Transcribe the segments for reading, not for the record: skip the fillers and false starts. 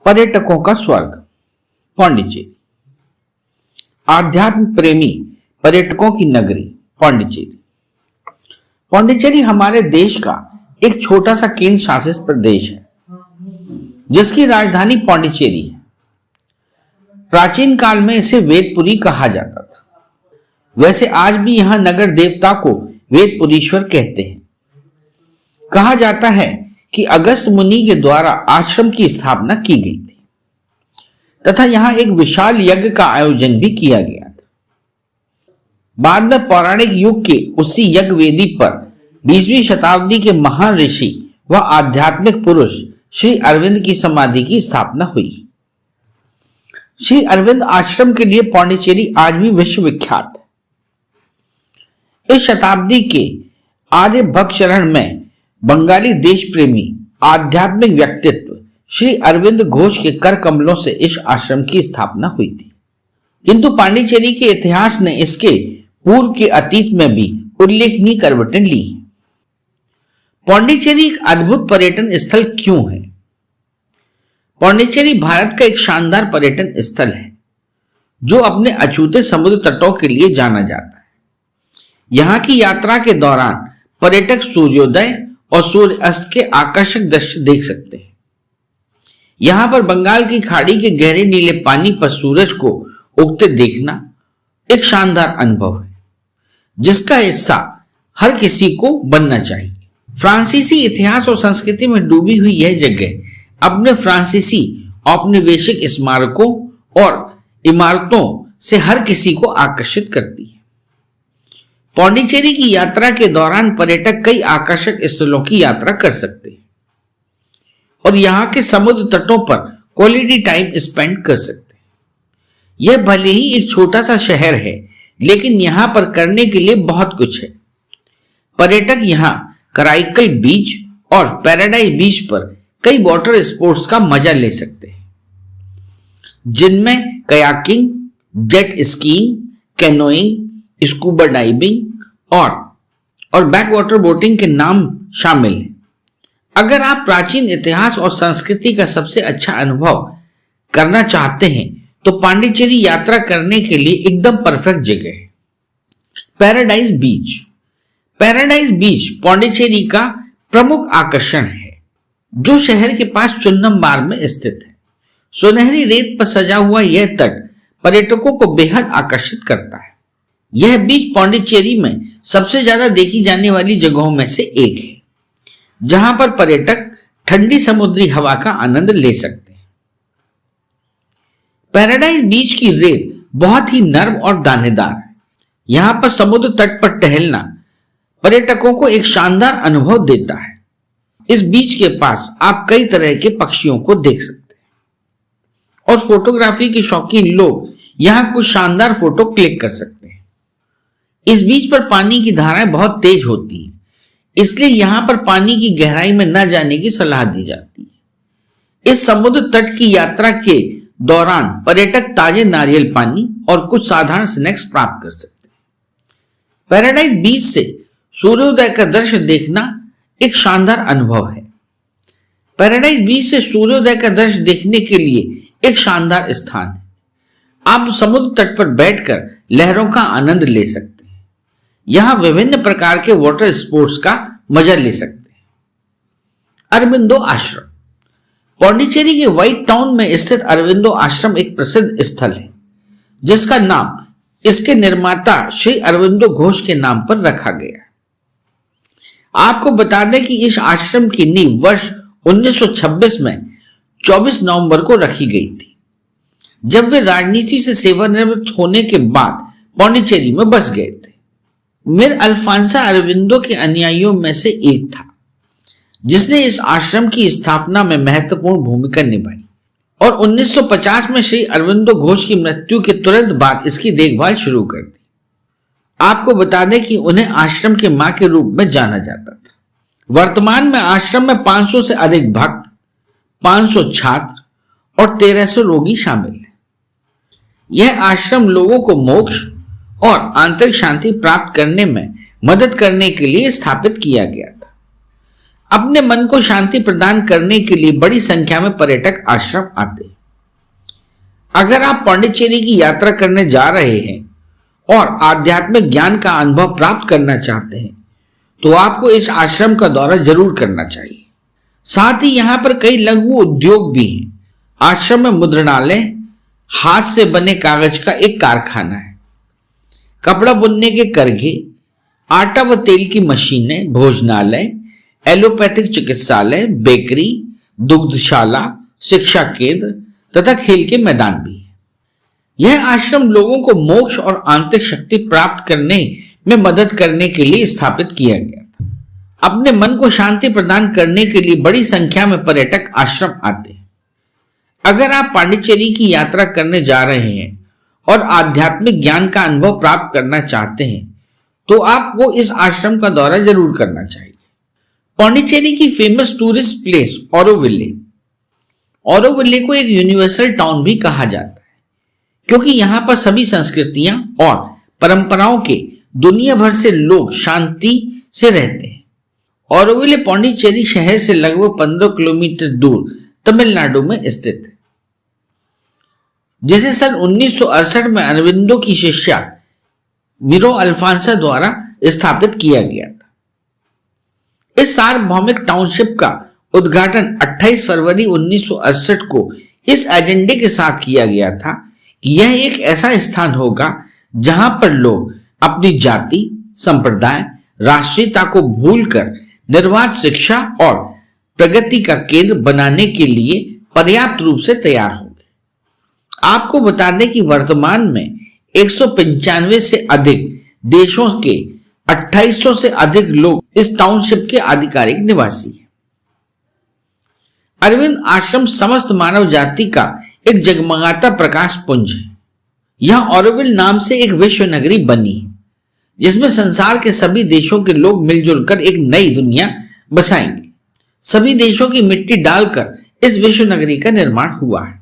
पर्यटकों का स्वर्ग पांडिचेरी। आध्यात्म प्रेमी पर्यटकों की नगरी पांडिचेरी। पांडिचेरी हमारे देश का एक छोटा सा केंद्र शासित प्रदेश है जिसकी राजधानी पांडिचेरी है। प्राचीन काल में इसे वेदपुरी कहा जाता था। वैसे आज भी यहां नगर देवता को वेदपुरीश्वर कहते हैं। कहा जाता है कि अगस्त मुनि के द्वारा आश्रम की स्थापना की गई थी तथा यहां एक विशाल यज्ञ का आयोजन भी किया गया था। बाद में पौराणिक युग के उसी यज्ञ वेदी पर 20वीं शताब्दी के महान ऋषि व आध्यात्मिक पुरुष श्री अरविंद की समाधि की स्थापना हुई। श्री अरविंद आश्रम के लिए पांडिचेरी आज भी विश्व विख्यात है। इस शताब्दी के आर्य भक्त चरण में बंगाली देश प्रेमी आध्यात्मिक व्यक्तित्व श्री अरविंद घोष के कर कमलों से इस आश्रम की स्थापना हुई थी। किंतु पांडिचेरी के इतिहास ने इसके पूर्व के अतीत में भी उल्लेखनीय करवटें ली। पांडिचेरी एक अद्भुत पर्यटन स्थल क्यों है? पांडिचेरी भारत का एक शानदार पर्यटन स्थल है जो अपने अछूते समुद्र तटों के लिए जाना जाता है। यहाँ की यात्रा के दौरान पर्यटक सूर्योदय और सूर्यास्त के आकर्षक दृश्य देख सकते हैं। यहां पर बंगाल की खाड़ी के गहरे नीले पानी पर सूरज को उगते देखना एक शानदार अनुभव है जिसका हिस्सा हर किसी को बनना चाहिए। फ्रांसीसी इतिहास और संस्कृति में डूबी हुई यह जगह अपने फ्रांसीसी औपनिवेशिक स्मारकों और इमारतों से हर किसी को आकर्षित करती है। पांडिचेरी की यात्रा के दौरान पर्यटक कई आकर्षक स्थलों की यात्रा कर सकते हैं और यहाँ के समुद्र तटों पर क्वालिटी टाइम स्पेंड कर सकते हैं। यह भले ही एक छोटा सा शहर है लेकिन यहाँ पर करने के लिए बहुत कुछ है। पर्यटक यहाँ कराइकल बीच और पैराडाइज बीच पर कई वाटर स्पोर्ट्स का मजा ले सकते हैं जिनमें kayaking, jet skiing, canoeing, scuba diving और बैक वाटर बोटिंग के नाम शामिल हैं। अगर आप प्राचीन इतिहास और संस्कृति का सबसे अच्छा अनुभव करना चाहते हैं तो पांडिचेरी यात्रा करने के लिए एकदम परफेक्ट जगह है। पैराडाइज बीच। पैराडाइज बीच पांडिचेरी का प्रमुख आकर्षण है जो शहर के पास चुन्नमबार में स्थित है। सुनहरी रेत पर सजा हुआ यह तट पर्यटकों को बेहद आकर्षित करता है। यह बीच पांडिचेरी में सबसे ज्यादा देखी जाने वाली जगहों में से एक है जहां पर पर्यटक ठंडी समुद्री हवा का आनंद ले सकते हैं। पैराडाइज बीच की रेत बहुत ही नर्म और दानेदार है। यहां पर समुद्र तट पर टहलना पर्यटकों को एक शानदार अनुभव देता है। इस बीच के पास आप कई तरह के पक्षियों को देख सकते हैं और फोटोग्राफी के शौकीन लोग यहां कुछ शानदार फोटो क्लिक कर सकते हैं। इस बीच पर पानी की धाराएं बहुत तेज होती हैं, इसलिए यहां पर पानी की गहराई में न जाने की सलाह दी जाती है। इस समुद्र तट की यात्रा के दौरान पर्यटक ताजे नारियल पानी और कुछ साधारण स्नैक्स प्राप्त कर सकते हैं। पैराडाइज बीच से सूर्योदय का दृश्य देखना एक शानदार अनुभव है। पैराडाइज बीच से सूर्योदय का दृश्य देखने के लिए एक शानदार स्थान है। आप समुद्र तट पर बैठकर लहरों का आनंद ले सकते हैं। यहां विभिन्न प्रकार के वाटर स्पोर्ट्स का मजा ले सकते हैं। अरविंदो आश्रम। पांडिचेरी के व्हाइट टाउन में स्थित अरविंदो आश्रम एक प्रसिद्ध स्थल है जिसका नाम इसके निर्माता श्री अरविंदो घोष के नाम पर रखा गया है। आपको बता दें कि इस आश्रम की नींव वर्ष 1926 में 24 नवंबर को रखी गई थी जब वे राजनीति से सेवानिवृत्त होने के बाद पांडिचेरी में बस गए थे। मिर अल्फांसा अरविंदो के अनुयायियों में से एक था जिसने इस आश्रम की स्थापना में महत्वपूर्ण भूमिका निभाई और 1950 में श्री अरविंदो घोष की मृत्यु के तुरंत बाद इसकी देखभाल शुरू कर दी। आपको बता दें कि उन्हें आश्रम के मां के रूप में जाना जाता था। वर्तमान में आश्रम में 500 से अधिक भक्त, 500 छात्र और 1300 रोगी शामिल हैं। यह आश्रम लोगों को मोक्ष और आंतरिक शांति प्राप्त करने में मदद करने के लिए स्थापित किया गया था। अपने मन को शांति प्रदान करने के लिए बड़ी संख्या में पर्यटक आश्रम आते हैं। अगर आप पांडिचेरी की यात्रा करने जा रहे हैं और आध्यात्मिक ज्ञान का अनुभव प्राप्त करना चाहते हैं तो आपको इस आश्रम का दौरा जरूर करना चाहिए। साथ ही यहां पर कई लघु उद्योग भी हैं। आश्रम में मुद्रणालय, हाथ से बने कागज का एक कारखाना है, कपड़ा बुनने के करघे, आटा व तेल की मशीनें, भोजनालय, एलोपैथिक चिकित्सालय, बेकरी, दुग्धशाला, शिक्षा केंद्र तथा खेल के मैदान भी है। यह आश्रम लोगों को मोक्ष और आंतरिक शक्ति प्राप्त करने में मदद करने के लिए स्थापित किया गया था। अपने मन को शांति प्रदान करने के लिए बड़ी संख्या में पर्यटक आश्रम आते हैं। अगर आप पांडिचेरी की यात्रा करने जा रहे हैं और आध्यात्मिक ज्ञान का अनुभव प्राप्त करना चाहते हैं तो आपको इस आश्रम का दौरा जरूर करना चाहिए। पांडिचेरी की famous tourist place Auroville, Auroville को एक यूनिवर्सल टाउन भी कहा जाता है क्योंकि यहां पर सभी संस्कृतियां और परंपराओं के दुनिया भर से लोग शांति से रहते हैं। ओरोविले पांडिचेरी शहर से लगभग 15 किलोमीटर दूर तमिलनाडु में स्थित है, जिसे सन 1968 में अरविंदो की शिष्या मिरो अल्फांसा द्वारा स्थापित किया गया था। इस सार्वभौमिक टाउनशिप का उद्घाटन 28 फरवरी 1968 को इस एजेंडे के साथ किया गया था कि यह एक ऐसा स्थान होगा जहां पर लोग अपनी जाति, संप्रदाय, राष्ट्रीयता को भूलकर निर्बाध शिक्षा और प्रगति का केंद्र बनाने के लिए पर्याप्त रूप से तैयार होंगे। आपको बता दें कि वर्तमान में 195 से अधिक देशों के 2800 से अधिक लोग इस टाउनशिप के आधिकारिक निवासी हैं। अरविंद आश्रम समस्त मानव जाति का एक जगमगाता प्रकाश पुंज है। यह ओरोविल नाम से एक विश्व नगरी बनी है जिसमें संसार के सभी देशों के लोग मिलजुल कर एक नई दुनिया बसाएंगे। सभी देशों की मिट्टी डालकर इस विश्व नगरी का निर्माण हुआ है।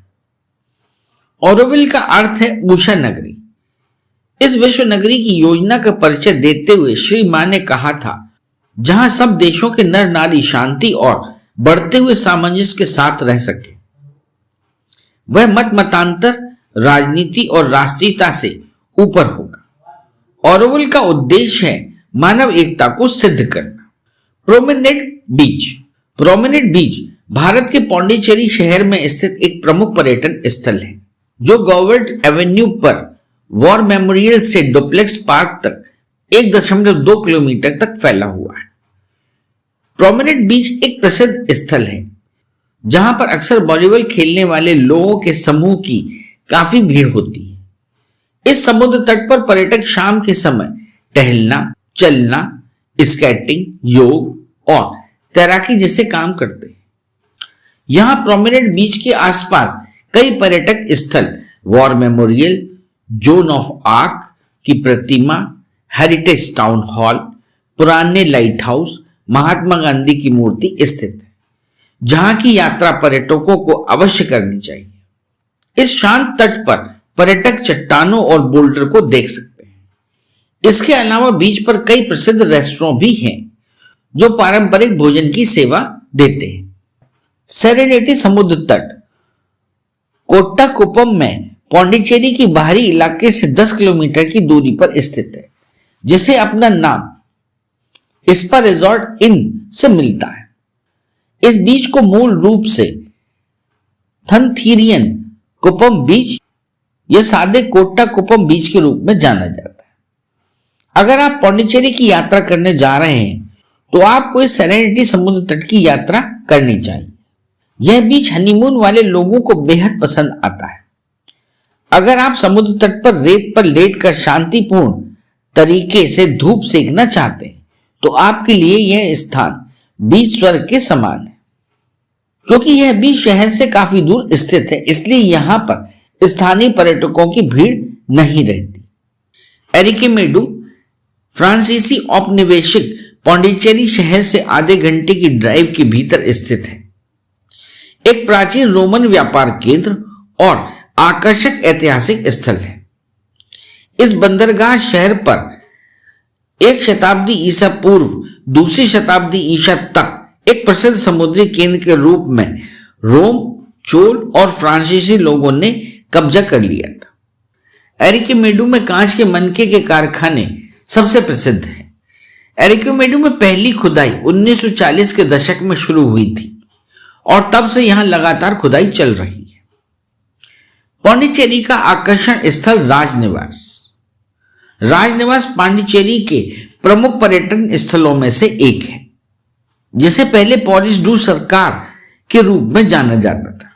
ओरोविल का अर्थ है उषा नगरी। इस विश्व नगरी की योजना का परिचय देते हुए श्री मां ने कहा था, जहां सब देशों के नर नारी शांति और बढ़ते हुए सामंजस्य के साथ रह सके। वह मत मतांतर, राजनीति और राष्ट्रीयता से ऊपर होगा। ओरोविल का उद्देश्य है मानव एकता को सिद्ध करना। प्रोमेनेड बीच, प्रोमेनेड बीच भारत के पांडिचेरी शहर में स्थित एक प्रमुख पर्यटन स्थल है जो गवर्नमेंट एवेन्यू पर वॉर मेमोरियल से डुप्लेक्स पार्क तक 1.2 किलोमीटर तक फैला हुआ है। प्रोमेनेड बीच एक प्रसिद्ध स्थल है जहां पर अक्सर वॉलीबॉल खेलने वाले लोगों के समूह की काफी भीड़ होती है। इस समुद्र तट पर पर्यटक शाम के समय टहलना, चलना, स्केटिंग, योग और तैराकी जैसे काम करते हैं। यहां प्रोमेनेड बीच के आसपास कई पर्यटक स्थल, war memorial, zone of arc की प्रतिमा, हेरिटेज टाउन हॉल, पुराने लाइट हाउस, महात्मा गांधी की मूर्ति स्थित है, जहां की यात्रा पर्यटकों को अवश्य करनी चाहिए। इस शांत तट पर पर्यटक चट्टानों और बोल्डर को देख सकते हैं। इसके अलावा बीच पर कई प्रसिद्ध रेस्टोरेंट भी हैं जो पारंपरिक भोजन की सेवा देते हैं। सेरेनिटी समुद्र तट कोट्टाकुपम में पांडिचेरी की बाहरी इलाके से 10 किलोमीटर की दूरी पर स्थित है, जिसे अपना नाम स्पा रिजॉर्ट इन से मिलता है। इस बीच को मूल रूप से थनथीरियन कुपम बीच या सादे कोट्टाकुपम बीच के रूप में जाना जाता है। अगर आप पांडिचेरी की यात्रा करने जा रहे हैं तो आपको इस सेरेनिटी समुद्र तट की यात्रा करनी चाहिए। यह बीच हनीमून वाले लोगों को बेहद पसंद आता है। अगर आप समुद्र तट पर रेत पर लेटकर शांतिपूर्ण तरीके से धूप सेकना चाहते हैं तो आपके लिए यह स्थान बीच स्वर्ग के समान है। क्योंकि यह बीच शहर से काफी दूर स्थित है, इसलिए यहां पर स्थानीय पर्यटकों की भीड़ नहीं रहती। एरिकेमेडू फ्रांसीसी औपनिवेशिक पांडिचेरी शहर से आधे घंटे की ड्राइव के भीतर स्थित है। एक प्राचीन रोमन व्यापार केंद्र और आकर्षक ऐतिहासिक स्थल है। इस बंदरगाह शहर पर 1 शताब्दी ईसा पूर्व, 2री शताब्दी ईसा तक एक प्रसिद्ध समुद्री केंद्र के रूप में रोम, चोल और फ्रांसीसी लोगों ने कब्जा कर लिया था। एरिक्यूमेडू में कांच के मनके के कारखाने सबसे प्रसिद्ध हैं। एरिक्यूमेडू में पहली खुदाई 1940 के दशक में शुरू हुई थी और तब से यहां लगातार खुदाई चल रही है। पांडिचेरी का आकर्षण स्थल राजनिवास। राजनिवास पांडिचेरी के प्रमुख पर्यटन स्थलों में से एक है, जिसे पहले पॉलिश डू सरकार के रूप में जाना जाता था।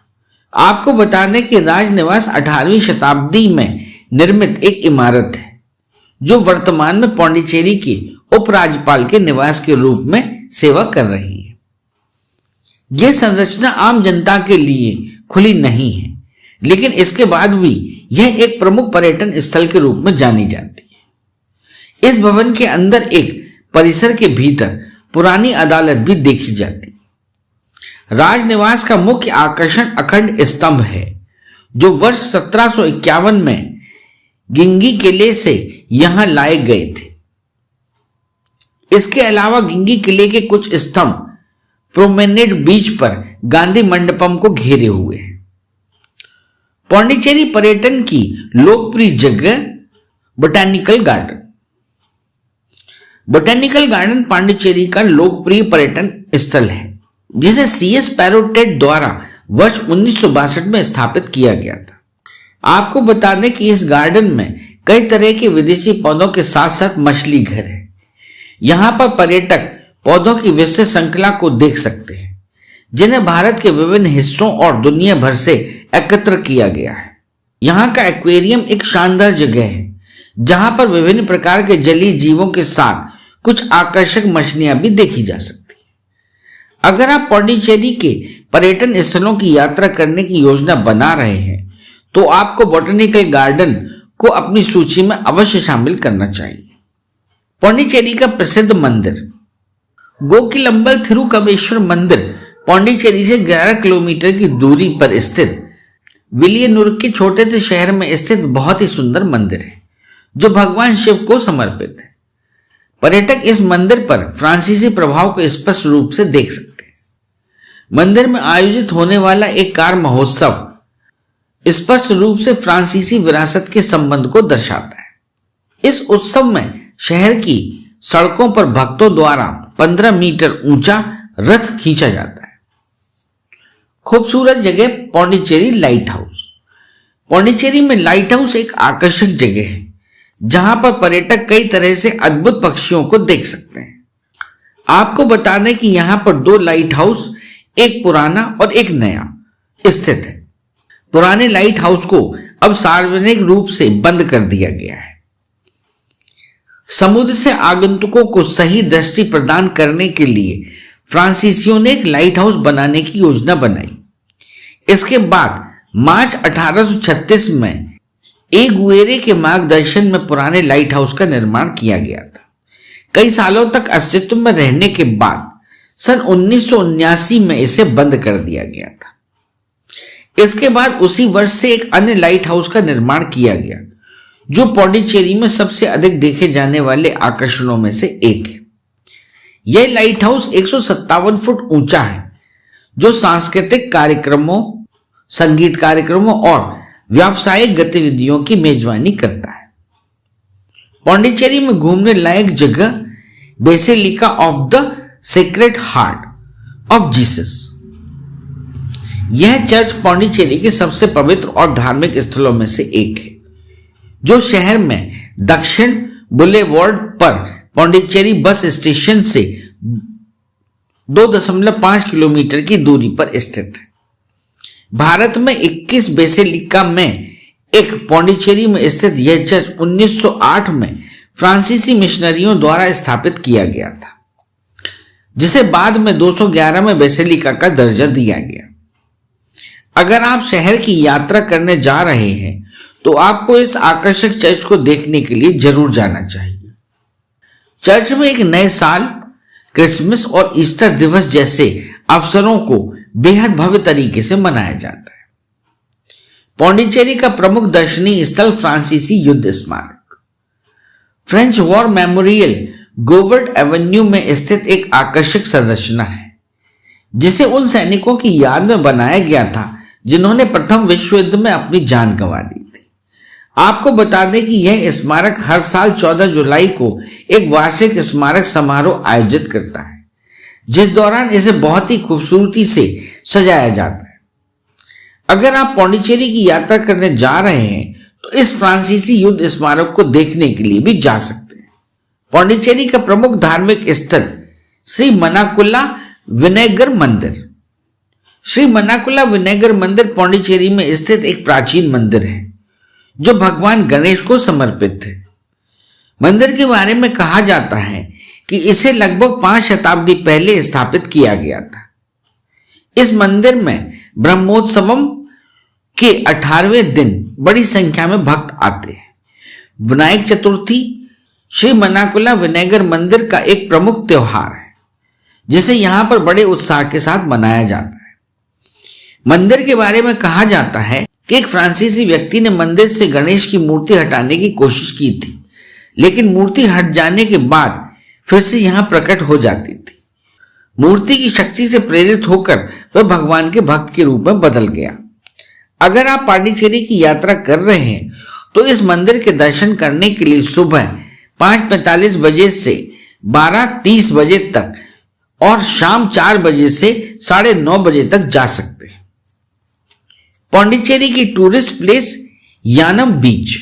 आपको बता दें कि राजनिवास 18वीं शताब्दी में निर्मित एक इमारत है, जो वर्तमान में पांडिचेरी के उपराज्यपाल के निवास के रूप में सेवा कर रही है। यह संरचना आम जनता के लिए खुली नहीं है, लेकिन इसके बाद भी यह एक प्रमुख पर्यटन स्थल के रूप में जानी जाती है। इस भवन के अंदर एक परिसर के भीतर पुरानी अदालत भी देखी जाती है। राजनिवास का मुख्य आकर्षण अखंड स्तंभ है, जो वर्ष 1751 में गिंगी किले से यहां लाए गए थे। इसके अलावा गिंगी किले के कुछ स्तंभ प्रोमेनेड बीच पर गांधी मंडपम को घेरे हुए हैं। पांडिचेरी पर्यटन की लोकप्रिय जगह botanical garden. Botanical garden Pondicherry का लोकप्रिय पर्यटन स्थल है, जिसे सीएस पैरोटेट द्वारा वर्ष 1962 में स्थापित किया गया था। आपको बता दें कि इस गार्डन में कई तरह के विदेशी पौधों के साथ साथ मछली घर है। यहां पर पर्यटक पौधों की विस्तृत श्रृंखला को देख सकते हैं, जिन्हें भारत के विभिन्न हिस्सों और दुनिया भर से एकत्र किया गया है। यहाँ का एक्वेरियम एक शानदार जगह है, जहां पर विभिन्न प्रकार के जलीय जीवों के साथ कुछ आकर्षक मछलियां भी देखी जा सकती है। अगर आप पांडिचेरी के पर्यटन स्थलों की यात्रा करने की योजना बना रहे हैं, तो आपको बोटैनिकल गार्डन को अपनी सूची में अवश्य शामिल करना चाहिए। पांडिचेरी का प्रसिद्ध मंदिर। गोकिलंबल थिरुकमेश्वर मंदिर पांडिचेरी से 11 किलोमीटर की दूरी पर स्थित विलियनुर के छोटे से शहर में स्थित बहुत ही सुंदर मंदिर है, जो भगवान शिव को समर्पित है। पर्यटक इस मंदिर पर फ्रांसीसी प्रभाव को स्पष्ट रूप से देख सकते हैं। मंदिर में आयोजित होने वाला एक कार महोत्सव स्पष्ट रूप से फ्रांसीसी विरासत के संबंध को दर्शाता है। इस उत्सव में शहर की सड़कों पर भक्तों द्वारा 15 मीटर ऊंचा रथ खींचा जाता है। खूबसूरत जगह पांडिचेरी लाइट हाउस। पांडिचेरी में लाइट हाउस एक आकर्षक जगह है, जहां पर पर्यटक कई तरह से अद्भुत पक्षियों को देख सकते हैं। आपको बता दें कि यहां पर 2 लाइट हाउस, एक पुराना और एक नया, स्थित है। पुराने लाइट हाउस को अब सार्वजनिक रूप से बंद कर दिया गया है। समुद्र से आगंतुकों को सही दृष्टि प्रदान करने के लिए फ्रांसीसियों ने एक लाइट हाउस बनाने की योजना बनाई। इसके बाद मार्च 1836 में एगुएरे के मार्गदर्शन में पुराने लाइट हाउस का निर्माण किया गया था। कई सालों तक अस्तित्व में रहने के बाद सन 1979 में इसे बंद कर दिया गया था। इसके बाद उसी वर्ष से एक अन्य लाइट हाउस का निर्माण किया गया, जो पांडिचेरी में सबसे अधिक देखे जाने वाले आकर्षणों में से एक है। यह लाइट हाउस 157 फुट ऊंचा है, जो सांस्कृतिक कार्यक्रमों, संगीत कार्यक्रमों और व्यावसायिक गतिविधियों की मेजबानी करता है। पांडिचेरी में घूमने लायक जगह basilica of the sacred heart of Jesus. यह चर्च पांडिचेरी के सबसे पवित्र और धार्मिक स्थलों में से एक है, जो शहर में दक्षिण बुलेवार्ड पर पांडिचेरी बस स्टेशन से 2.5 किलोमीटर की दूरी पर स्थित है। भारत में 21 बेसिलिका में एक पांडिचेरी में स्थित यह चर्च 1908 में फ्रांसीसी मिशनरियों द्वारा स्थापित किया गया था, जिसे बाद में 211 में बेसिलिका का दर्जा दिया गया। अगर आप शहर की यात्रा करने जा रहे हैं, तो आपको इस आकर्षक चर्च को देखने के लिए जरूर जाना चाहिए। चर्च में एक नए साल, क्रिसमस और ईस्टर दिवस जैसे अवसरों को बेहद भव्य तरीके से मनाया जाता है। पांडिचेरी का प्रमुख दर्शनीय स्थल फ्रांसीसी युद्ध स्मारक, फ्रेंच वॉर मेमोरियल गोवर्ट एवेन्यू में स्थित एक आकर्षक संरचना है। जिसे उन सैनिकों की याद में बनाया गया था जिन्होंने प्रथम विश्व युद्ध में अपनी जान गंवा दी थी। आपको बता दें कि यह स्मारक हर साल 14 जुलाई को एक वार्षिक स्मारक समारोह आयोजित करता है, जिस दौरान इसे बहुत ही खूबसूरती से सजाया जाता है। अगर आप पौंडीचेरी की यात्रा करने जा रहे हैं तो इस फ्रांसीसी युद्ध स्मारक को देखने के लिए भी जा सकते हैं। पौंडीचेरी का प्रमुख धार्मिक स्थल श्री मनाकुला विनायगर मंदिर। श्री मनाकुला विनायगर मंदिर पौंडीचेरी में स्थित एक प्राचीन मंदिर है जो भगवान गणेश को समर्पित है। मंदिर के बारे में कहा जाता है कि इसे लगभग 5 शताब्दी पहले स्थापित किया गया था। इस मंदिर में ब्रह्मोत्सवम के 18वें दिन बड़ी संख्या में भक्त आते हैं। विनायक चतुर्थी श्री मनाकुला विनायगर मंदिर का एक प्रमुख त्योहार है जिसे यहां पर बड़े उत्साह के साथ मनाया जाता है। मंदिर के बारे में कहा जाता है कि एक फ्रांसीसी व्यक्ति ने मंदिर से गणेश की मूर्ति हटाने की कोशिश की थी, लेकिन मूर्ति हट जाने के बाद फिर से यहां प्रकट हो जाती थी। मूर्ति की शक्ति से प्रेरित होकर वह भगवान के भक्त के रूप में बदल गया। अगर आप पांडिचेरी की यात्रा कर रहे हैं तो इस मंदिर के दर्शन करने के लिए सुबह 5:45 बजे से 12:30 बजे तक और शाम 4 बजे से 9:30 बजे तक जा सकते हैं। पौंडीचेरी की टूरिस्ट प्लेस यानम बीच।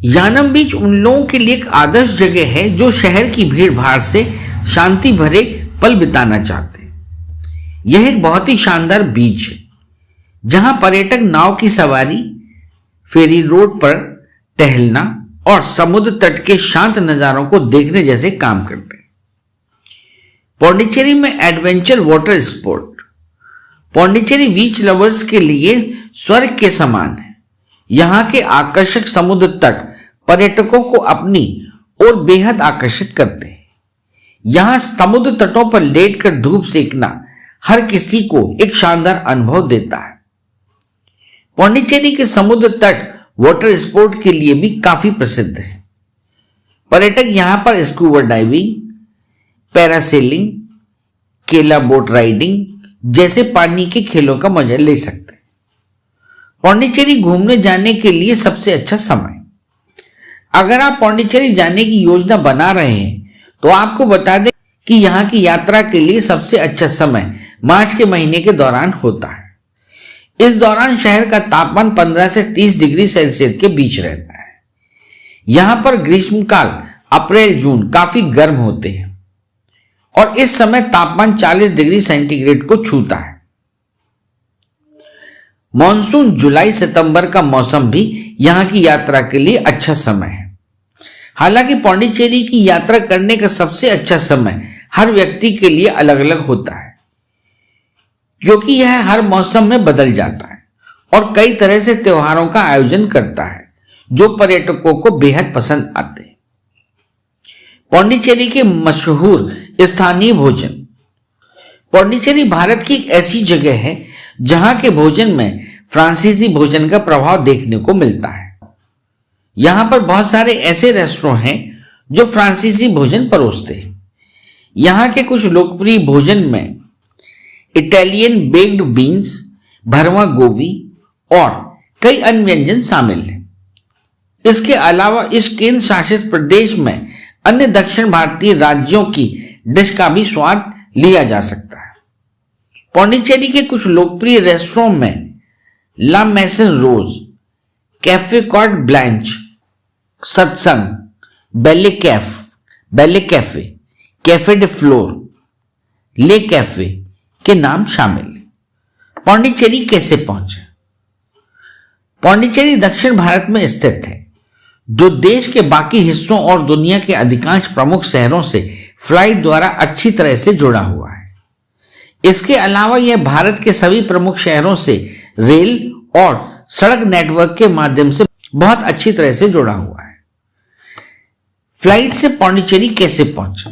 यानम बीच उन लोगों के लिए एक आदर्श जगह है जो शहर की भीड़ भाड़ से शांति भरे पल बिताना चाहते हैं। यह एक बहुत ही शानदार बीच है जहां पर्यटक नाव की सवारी, फेरी रोड पर टहलना और समुद्र तट के शांत नजारों को देखने जैसे काम करते हैं। पौंडीचेरी में एडवेंचर वाटर स्पोर्ट। पौंडीचेरी बीच लवर्स के लिए स्वर्ग के समान है। यहां के आकर्षक समुद्र तट पर्यटकों को अपनी ओर बेहद आकर्षित करते हैं। यहां समुद्र तटों पर लेटकर धूप सेकना हर किसी को एक शानदार अनुभव देता है। पौंडीचेरी के समुद्र तट वाटर स्पोर्ट के लिए भी काफी प्रसिद्ध है। पर्यटक यहां पर स्कूबा डाइविंग, पैरासेलिंग, केला बोट राइडिंग जैसे पानी के खेलों का मजा ले सकते हैं। पौंडीचेरी घूमने जाने के लिए सबसे अच्छा समय। अगर आप पौंडीचेरी जाने की योजना बना रहे हैं तो आपको बता दें कि यहां की यात्रा के लिए सबसे अच्छा समय मार्च के महीने के दौरान होता है। इस दौरान शहर का तापमान 15 से 30 डिग्री सेल्सियस के बीच रहता है। यहां पर ग्रीष्मकाल अप्रैल जून काफी गर्म होते हैं और इस समय तापमान 40 डिग्री सेंटीग्रेड को छूता है। मॉनसून जुलाई सितंबर का मौसम भी यहां की यात्रा के लिए अच्छा समय है। हालांकि पौंडीचेरी की यात्रा करने का सबसे अच्छा समय हर व्यक्ति के लिए अलग अलग होता है, क्योंकि यह हर मौसम में बदल जाता है और कई तरह से त्योहारों का आयोजन करता है जो पर्यटकों को बेहद पसंद आते हैं। पौंडीचेरी के मशहूर स्थानीय भोजन। पौंडीचेरी भारत की एक ऐसी जगह है जहां के भोजन में फ्रांसीसी भोजन का प्रभाव देखने को मिलता है। यहां पर बहुत सारे ऐसे रेस्टोरेंट हैं जो फ्रांसीसी भोजन परोसते हैं। यहां के कुछ लोकप्रिय भोजन में इटालियन बेक्ड बीन्स, भरवा गोभी और कई अन्य व्यंजन शामिल हैं। इसके अलावा इस केंद्र शासित प्रदेश में अन्य दक्षिण भारतीय राज्यों की डिश का भी स्वाद लिया जा सकता है। पौंडीचेरी के कुछ लोकप्रिय रेस्टोरेंट में ला मैसन रोज, कैफे कॉर्ड ब्लैंच, सत्संग, बेले कैफे, कैफे डे फ्लोर, ले कैफे के नाम शामिल हैं। पौंडीचेरी कैसे पहुंचे? पौंडीचेरी दक्षिण भारत में स्थित है जो देश के बाकी हिस्सों और दुनिया के अधिकांश प्रमुख शहरों से फ्लाइट द्वारा अच्छी तरह से जुड़ा हुआ है। इसके अलावा यह भारत के सभी प्रमुख शहरों से रेल और सड़क नेटवर्क के माध्यम से बहुत अच्छी तरह से जुड़ा हुआ है। फ्लाइट से पौंडीचेरी कैसे पहुंचे?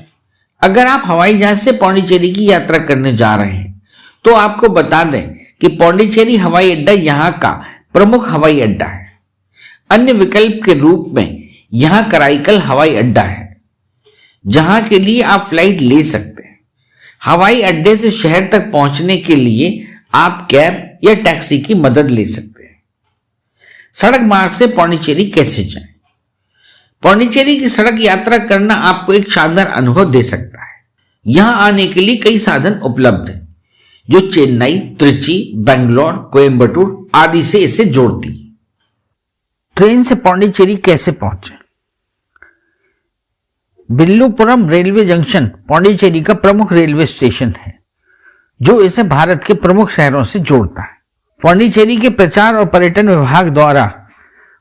अगर आप हवाई जहाज से पौंडीचेरी की यात्रा करने जा रहे हैं तो आपको बता दें कि पौंडीचेरी हवाई अड्डा यहां का प्रमुख हवाई अड्डा है। अन्य विकल्प के रूप में यहां कराईकल हवाई अड्डा है जहां के लिए आप फ्लाइट ले सकते हैं। हवाई अड्डे से शहर तक पहुंचने के लिए आप कैब या टैक्सी की मदद ले सकते हैं। सड़क मार्ग से पौंडीचेरी कैसे जाएं? पौंडीचेरी की सड़क यात्रा करना आपको एक शानदार अनुभव दे सकता है। यहां आने के लिए कई साधन उपलब्ध हैं जो चेन्नई, त्रिची, बेंगलोर, कोयम्बटूर आदि से इसे जोड़ती है। ट्रेन से पौंडीचेरी कैसे पहुंचे? बिल्लुपुरम रेलवे जंक्शन पौंडीचेरी का प्रमुख रेलवे स्टेशन है जो इसे भारत के प्रमुख शहरों से जोड़ता है। पौंडीचेरी के प्रचार और पर्यटन विभाग द्वारा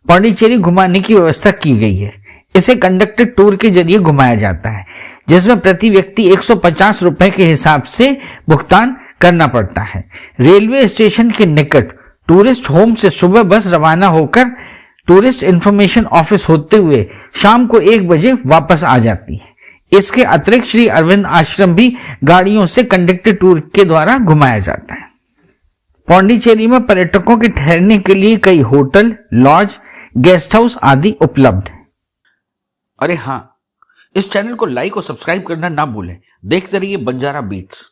पौंडीचेरी घुमाने की व्यवस्था की गई है। इसे कंडक्टेड टूर के जरिए घुमाया जाता है जिसमें प्रति व्यक्ति 150 रुपए के हिसाब से भुगतान करना पड़ता है। रेलवे स्टेशन के निकट टूरिस्ट होम से सुबह बस रवाना होकर टूरिस्ट इंफॉर्मेशन ऑफिस होते हुए शाम को 1 बजे वापस आ जाती है। इसके अतिरिक्त श्री अरविंद आश्रम भी गाड़ियों से कंडक्टेड टूर के द्वारा घुमाया जाता है। पौंडीचेरी में पर्यटकों के ठहरने के लिए कई होटल, लॉज, गेस्ट हाउस आदि उपलब्ध है। अरे हाँ, इस चैनल को लाइक और सब्सक्राइब करना ना भूलें। देखते रहिए बंजारा बीट्स।